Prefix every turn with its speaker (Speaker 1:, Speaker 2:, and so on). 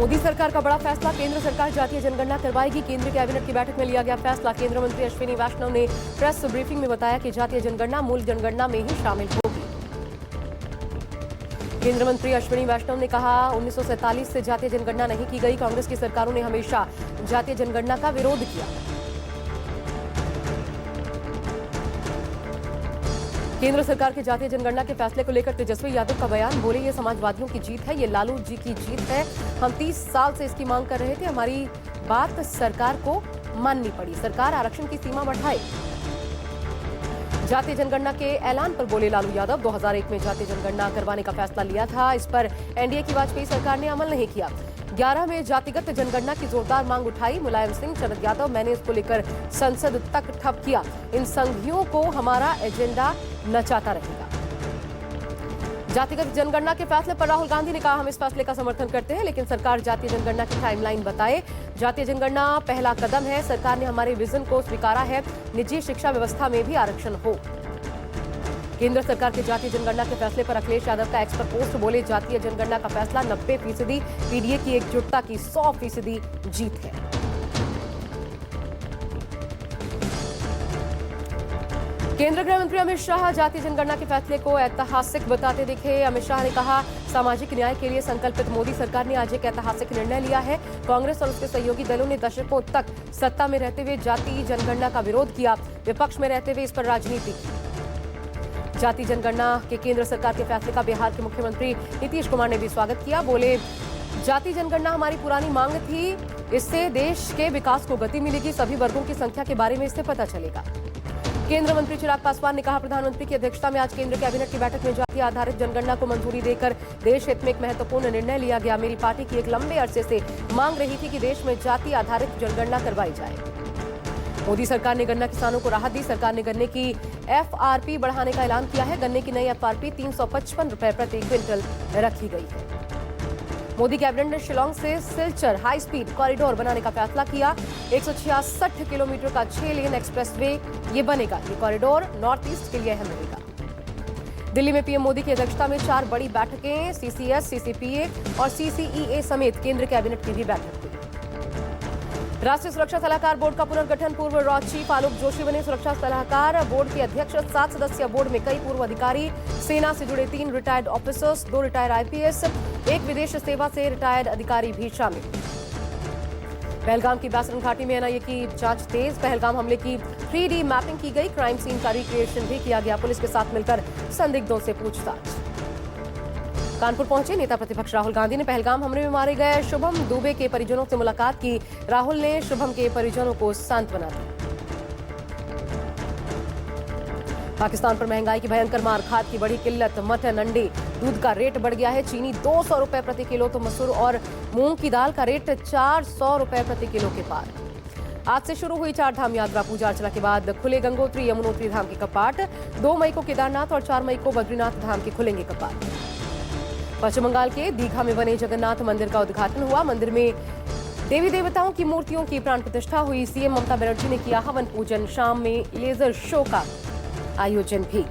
Speaker 1: मोदी सरकार का बड़ा फैसला, केंद्र सरकार जातीय जनगणना करवाएगी। केंद्रीय कैबिनेट की बैठक में लिया गया फैसला। केंद्रीय मंत्री अश्विनी वैष्णव ने प्रेस ब्रीफिंग में बताया कि जातीय जनगणना मूल जनगणना में ही शामिल होगी। केंद्रीय मंत्री अश्विनी वैष्णव ने कहा, 1947 से जातीय जनगणना नहीं की गई। कांग्रेस की सरकारों ने हमेशा जातीय जनगणना का विरोध किया। केंद्र सरकार के जातीय जनगणना के फैसले को लेकर तेजस्वी यादव का बयान, बोले ये समाजवादियों की जीत है, ये लालू जी की जीत है। हम 30 साल से इसकी मांग कर रहे थे, हमारी बात सरकार को माननी पड़ी। सरकार आरक्षण की सीमा बढ़ाए। जातीय जनगणना के ऐलान पर बोले लालू यादव, 2001 में जातीय जनगणना करवाने का फैसला लिया था, इस पर एनडीए की वाजपेयी सरकार ने अमल नहीं किया। 11 में जातिगत जनगणना की जोरदार मांग उठाई। मुलायम सिंह, शरद यादव, मैंने इसको लेकर संसद तक ठप किया। इन संघियों को हमारा एजेंडा नचाता रहेगा। जातिगत जनगणना के फैसले पर राहुल गांधी ने कहा, हम इस फैसले का समर्थन करते हैं, लेकिन सरकार जातीय जनगणना की टाइमलाइन बताए। जातीय जनगणना पहला कदम है, सरकार ने हमारे विजन को स्वीकारा है, निजी शिक्षा व्यवस्था में भी आरक्षण हो। केंद्र सरकार के जातीय जनगणना के फैसले पर अखिलेश यादव का एक्स पर पोस्ट, बोले जातीय जनगणना का फैसला 90%, पीडीए की एकजुटता की 100% जीत है। केंद्रीय गृह मंत्री अमित शाह जातीय जनगणना के फैसले को ऐतिहासिक बताते दिखे। अमित शाह ने कहा, सामाजिक न्याय के लिए संकल्पित मोदी सरकार ने आज एक ऐतिहासिक निर्णय लिया है। कांग्रेस और उसके सहयोगी दलों ने दशकों तक सत्ता में रहते हुए जातीय जनगणना का विरोध किया, विपक्ष में रहते हुए इस पर राजनीति की। जातीय जनगणना के केंद्र सरकार के फैसले का बिहार के मुख्यमंत्री नीतीश कुमार ने भी स्वागत किया। बोले, जातीय जनगणना हमारी पुरानी मांग थी, इससे देश के विकास को गति मिलेगी, सभी वर्गों की संख्या के बारे में इससे पता चलेगा। केंद्रीय मंत्री चिराग पासवान ने कहा, प्रधानमंत्री की अध्यक्षता में आज केंद्र कैबिनेट की बैठक में जातीय आधारित जनगणना को मंजूरी देकर देश हित में एक महत्वपूर्ण निर्णय लिया गया। मेरी पार्टी की एक लंबे अरसे से मांग रही थी कि देश में जातीय आधारित जनगणना करवाई जाए। मोदी सरकार ने गन्ना किसानों को राहत दी। सरकार ने गन्ने की एफआरपी बढ़ाने का ऐलान किया है। गन्ने की नई एफआरपी 355 रुपए प्रति क्विंटल रखी गई है। मोदी कैबिनेट ने शिलांग से सिलचर हाई स्पीड कॉरिडोर बनाने का फैसला किया। 166 किलोमीटर का 6 लेन एक्सप्रेसवे ये बनेगा। ये कॉरिडोर नॉर्थ ईस्ट के लिए अहम रहेगा। दिल्ली में पीएम मोदी की अध्यक्षता में 4 बड़ी बैठकें, सीसीएस, सीसीपीए और सीसीईए समेत केंद्र कैबिनेट की भी बैठक हुई। राष्ट्रीय सुरक्षा सलाहकार बोर्ड का पुनर्गठन, पूर्व रॉ चीफ आलोक जोशी बने सुरक्षा सलाहकार बोर्ड के अध्यक्ष। 7 सदस्यीय बोर्ड में कई पूर्व अधिकारी, सेना से जुड़े 3 रिटायर्ड ऑफिसर्स, 2 रिटायर्ड आईपीएस, 1 विदेश सेवा से रिटायर्ड अधिकारी भी शामिल। पहलगाम की बैसरन घाटी में एनआईए की जांच तेज। पहलगाम हमले की 3D मैपिंग की गई, क्राइम सीन का रिक्रिएशन भी किया गया। पुलिस के साथ मिलकर संदिग्धों से पूछताछ। कानपुर पहुंचे नेता प्रतिपक्ष राहुल गांधी ने पहलगाम हमले में मारे गए शुभम दुबे के परिजनों से मुलाकात की। राहुल ने शुभम के परिजनों को सांत्वना दी। पाकिस्तान पर महंगाई की भयंकर मार, खाद की बड़ी किल्लत, मटन, अंडे, दूध का रेट बढ़ गया है। चीनी 200 रुपए प्रति किलो तो मसूर और मूंग की दाल का रेट 400 रुपए प्रति किलो के पार। आज से शुरू हुई 4 धाम यात्रा। पूजा अर्चना के बाद खुले गंगोत्री यमुनोत्री धाम के कपाट। 2 मई को केदारनाथ और 4 मई को बद्रीनाथ धाम के खुलेंगे कपाट। पश्चिम बंगाल के दीघा में बने जगन्नाथ मंदिर का उद्घाटन हुआ। मंदिर में देवी देवताओं की मूर्तियों की प्राण प्रतिष्ठा हुई। सीएम ममता बनर्जी ने किया हवन पूजन। शाम में लेजर शो का आयोजन भी।